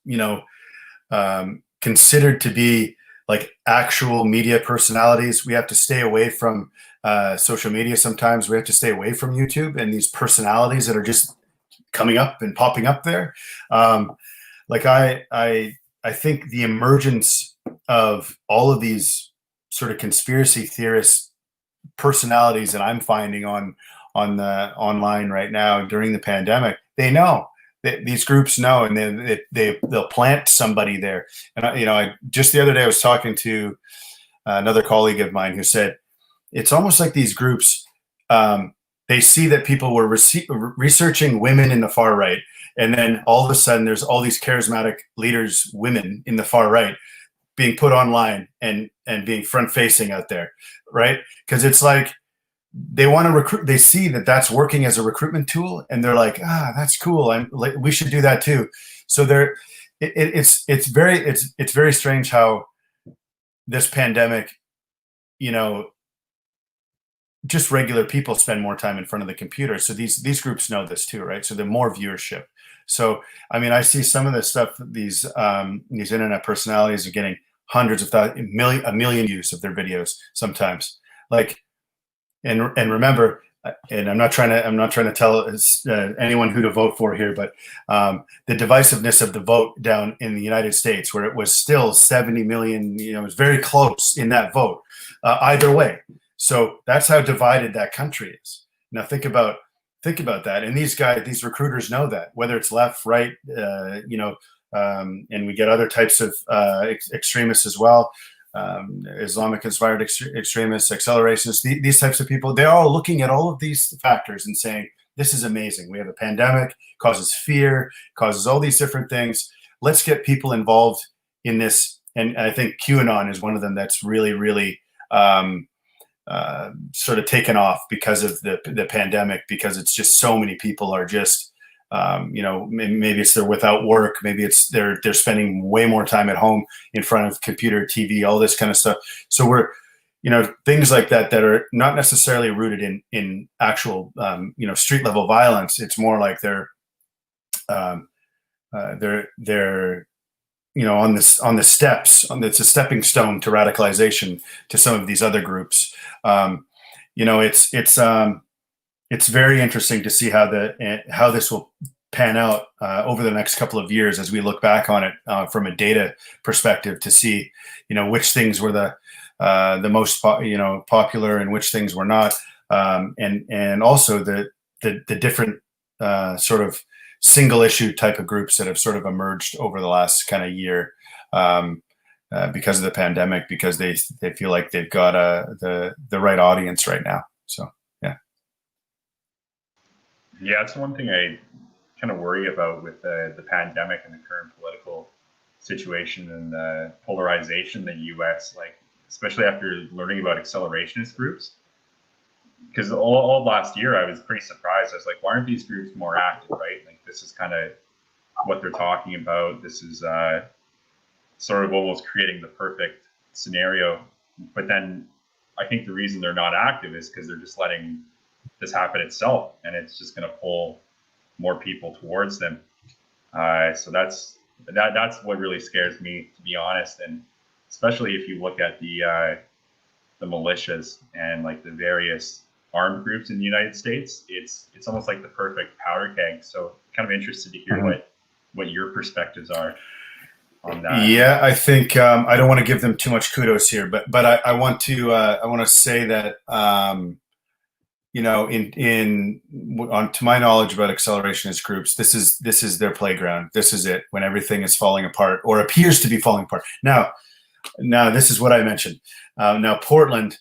considered to be like actual media personalities. We have to stay away from social media. Sometimes we have to stay away from YouTube and these personalities that are just coming up and popping up there. Like I think the emergence of all of these sort of conspiracy theorists personalities that I'm finding on the online right now during the pandemic, they know. These groups know, and they'll plant somebody there. And I just the other day I was talking to another colleague of mine who said it's almost like these groups, they see that people were researching women in the far right, and then all of a sudden there's all these charismatic leaders, women in the far right, being put online and being front facing out there, right? Because it's like they want to recruit. They see that that's working as a recruitment tool, and they're like, that's cool. We should do that too. So it's very strange how this pandemic, just regular people spend more time in front of the computer. So these groups know this too, right? So the more viewership. So I mean, I see some of the stuff that these internet personalities are getting hundreds of thousands, a million views of their videos sometimes. Like, and remember, and I'm not trying to tell anyone who to vote for here, but the divisiveness of the vote down in the United States, where it was still 70 million, it was very close in that vote, either way. So that's how divided that country is. Now think about that. And these recruiters know that, whether it's left, right, and we get other types of extremists as well. Islamic inspired extremists, accelerationists, these types of people, they're all looking at all of these factors and saying, this is amazing. We have a pandemic, causes fear, causes all these different things. Let's get people involved in this. And I think QAnon is one of them that's really, really sort of taken off because of the pandemic, because it's just so many people are just, maybe it's they're without work, maybe it's they're spending way more time at home in front of computer, TV, all this kind of stuff. So we're, things like that are not necessarily rooted in actual, street level violence. It's more like they're on the steps. It's a stepping stone to radicalization to some of these other groups. It's very interesting to see how this will pan out over the next couple of years as we look back on it from a data perspective, to see which things were the most popular and which things were not, and also the different sort of single issue type of groups that have sort of emerged over the last kind of year because of the pandemic, because they feel like they've got the right audience right now. So. Yeah, it's one thing I kind of worry about with the pandemic and the current political situation and the polarization in the U.S., like especially after learning about accelerationist groups. Because all last year I was pretty surprised. I was like, why aren't these groups more active, right? Like this is kind of what they're talking about. This is sort of almost creating the perfect scenario. But then I think the reason they're not active is because they're just letting this happen itself, and it's just going to pull more people towards them. So that's what really scares me, to be honest. And especially if you look at the militias and like the various armed groups in the United States, it's almost like the perfect powder keg. So kind of interested to hear what your perspectives are on that. Yeah, I think I don't want to give them too much kudos here, but I want to say that to my knowledge about accelerationist groups, this is their playground. This is it when everything is falling apart or appears to be falling apart. Now this is what I mentioned. Now Portland,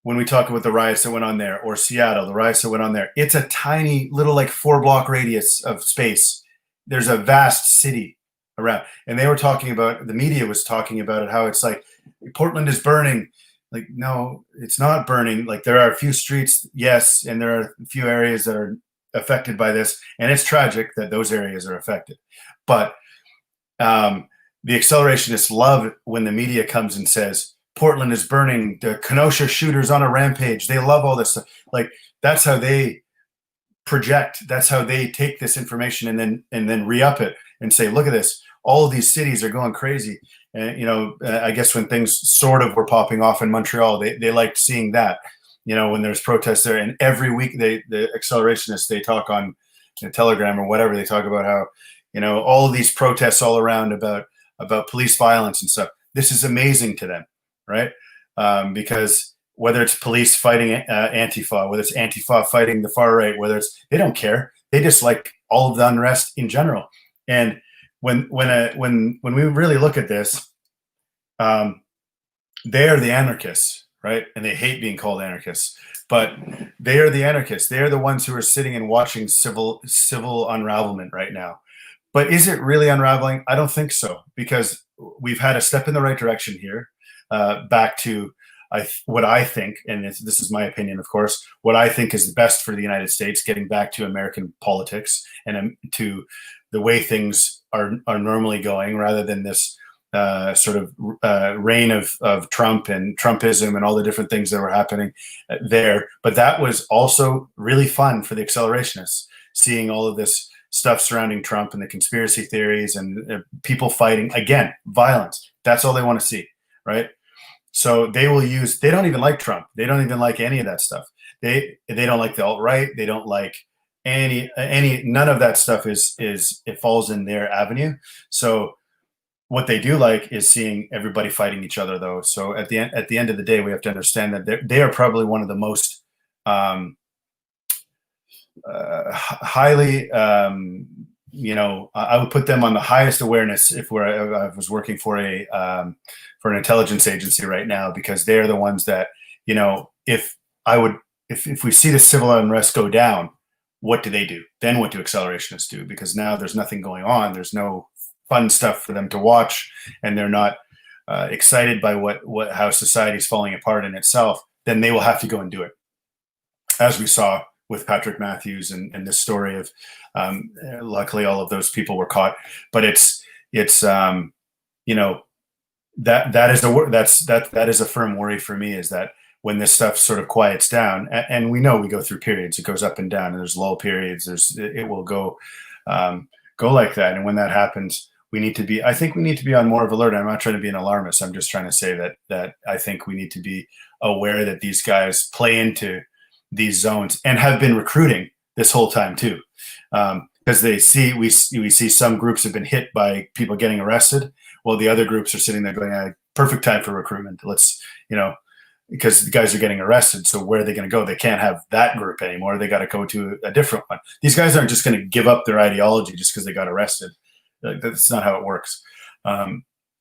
when we talk about the riots that went on there, or Seattle, the riots that went on there, it's a tiny little 4-block radius of space. There's a vast city around, and they were talking about, the media was talking about it, how it's like Portland is burning. Like, no, it's not burning. Like, there are a few streets, yes, and there are a few areas that are affected by this, and it's tragic that those areas are affected. But the accelerationists love when the media comes and says Portland is burning, the Kenosha shooters on a rampage. They love all this stuff. Like, that's how they project. That's how they take this information and then re-up it and say, look at this. All of these cities are going crazy. And, I guess when things sort of were popping off in Montreal, they liked seeing that, when there's protests there. And every week the accelerationists, they talk on Telegram or whatever, they talk about how, all of these protests all around about police violence and stuff. This is amazing to them, right? Because whether it's police fighting Antifa, whether it's Antifa fighting the far right, they don't care. They just like all of the unrest in general. And when we really look at this, they are the anarchists, right? And they hate being called anarchists, but they are the anarchists. They are the ones who are sitting and watching civil unravelment right now. But is it really unraveling? I don't think so, because we've had a step in the right direction here, back to what I think, and this is my opinion, of course, what I think is the best for the United States, getting back to American politics and to the way things are normally going, rather than this sort of reign of Trump and Trumpism and all the different things that were happening there. But that was also really fun for the accelerationists, seeing all of this stuff surrounding Trump and the conspiracy theories and people fighting, again, violence. That's all they want to see, right? So they don't even like Trump. They don't even like any of that stuff. They don't like the alt-right. They don't like none of that stuff it falls in their avenue. So what they do like is seeing everybody fighting each other, though. So at the end of the day, we have to understand that they are probably one of the most highly, I would put them on the highest awareness if I was working for an intelligence agency right now, because they're the ones that, if we see the civil unrest go down, what do they do? Then what do accelerationists do? Because now there's nothing going on. There's no fun stuff for them to watch, and they're not excited by how society's falling apart in itself. Then they will have to go and do it, as we saw with Patrick Matthews and this story of, luckily all of those people were caught. But that is a firm worry for me, is that when this stuff sort of quiets down, and we know we go through periods, it goes up and down, and there's lull periods, it will go like that. And when that happens, I think we need to be on more of alert. I'm not trying to be an alarmist. I'm just trying to say that I think we need to be aware that these guys play into these zones and have been recruiting this whole time too. Because we see some groups have been hit by people getting arrested, while the other groups are sitting there going, perfect time for recruitment. Let's, because the guys are getting arrested. So where are they going to go? They can't have that group anymore. They got to go to a different one. These guys aren't just going to give up their ideology just because they got arrested. That's not how it works.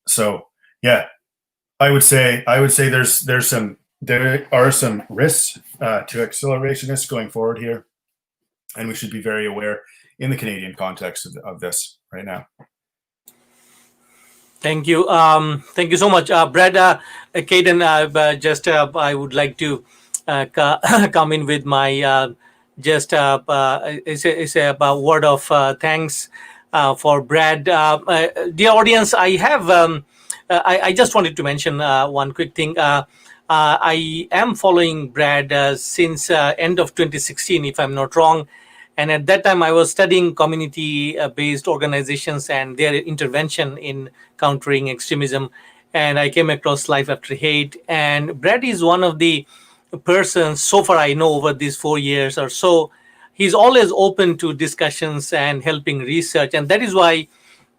So yeah, I would say there are some risks to accelerationists going forward here, and we should be very aware in the Canadian context of this right now. Thank you. Thank you so much, Brad. Caden, I would like to come in with my it's a word of thanks for Brad. Dear audience, I just wanted to mention one quick thing. I am following Brad since end of 2016, if I'm not wrong. And at that time, I was studying community-based organizations and their intervention in countering extremism. And I came across Life After Hate. And Brad is one of the persons, so far I know, over these 4 years or so, he's always open to discussions and helping research. And that is why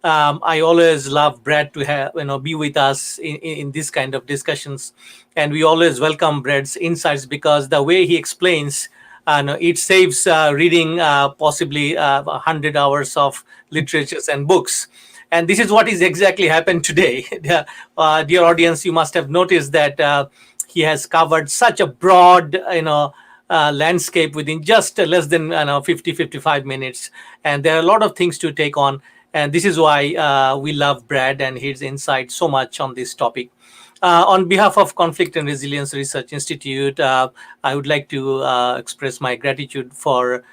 I always love Brad to be with us in this kind of discussions. And we always welcome Brad's insights, because the way he explains, it saves reading possibly 100 hours of literatures and books. And this is what is exactly happened today. Dear audience, you must have noticed that he has covered such a broad, landscape within just less than 50-55 minutes. And there are a lot of things to take on. And this is why we love Brad and his insight so much on this topic. On behalf of Conflict and Resilience Research Institute, I would like to express my gratitude for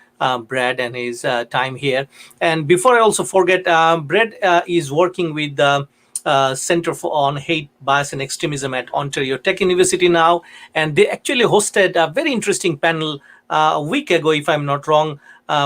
Brad and his time here. And before I also forget, Brad is working with the Center on Hate, Bias and Extremism at Ontario Tech University now. And they actually hosted a very interesting panel a week ago, if I'm not wrong,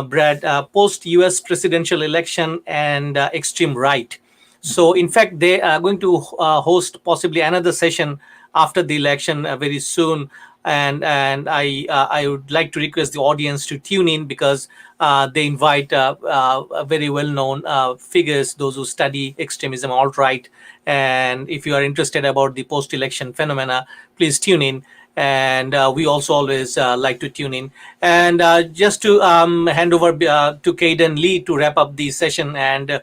Brad, post-US presidential election and extreme right. So in fact, they are going to host possibly another session after the election very soon. And I would like to request the audience to tune in, because they invite very well-known figures, those who study extremism, alt-right. And if you are interested about the post-election phenomena, please tune in. And we also always like to tune in. And just to hand over to Caden Lee to wrap up the session and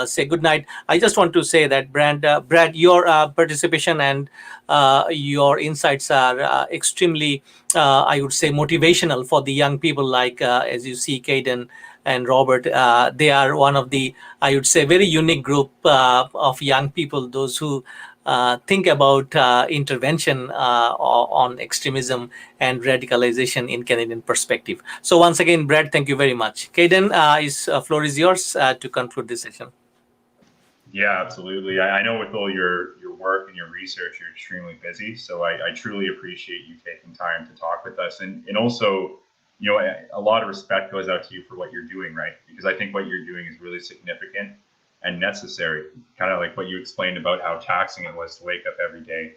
say good night. I just want to say that Brad, your participation and your insights are extremely, I would say, motivational for the young people, like as you see, Caden and Robert. They are one of the, I would say, very unique group of young people, those who think about intervention on extremism and radicalization in Canadian perspective. So once again, Brad, thank you very much. Caden, floor is yours to conclude this session. Yeah, absolutely. I know with all your work and your research, you're extremely busy. So I truly appreciate you taking time to talk with us. And also, you know, a lot of respect goes out to you for what you're doing, right? Because I think what you're doing is really significant and necessary. Kind of like what you explained about how taxing it was to wake up every day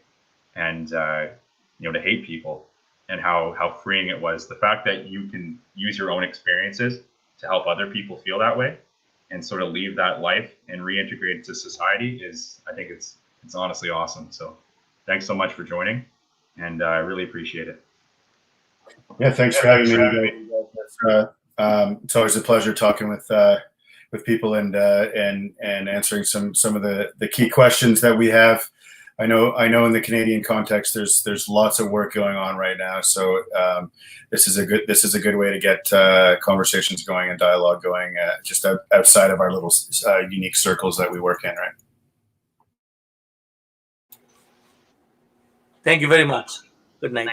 and, you know, to hate people, and how freeing it was. The fact that you can use your own experiences to help other people feel that way and sort of leave that life and reintegrate into society is, I think it's honestly awesome. So thanks so much for joining, and I really appreciate it. Yeah, thanks for having me. It's always a pleasure talking with people and answering some of the key questions that we have. I know in the Canadian context, there's lots of work going on right now. So this is a good way to get conversations going and dialogue going just outside of our little unique circles that we work in, right? Thank you very much. Good night.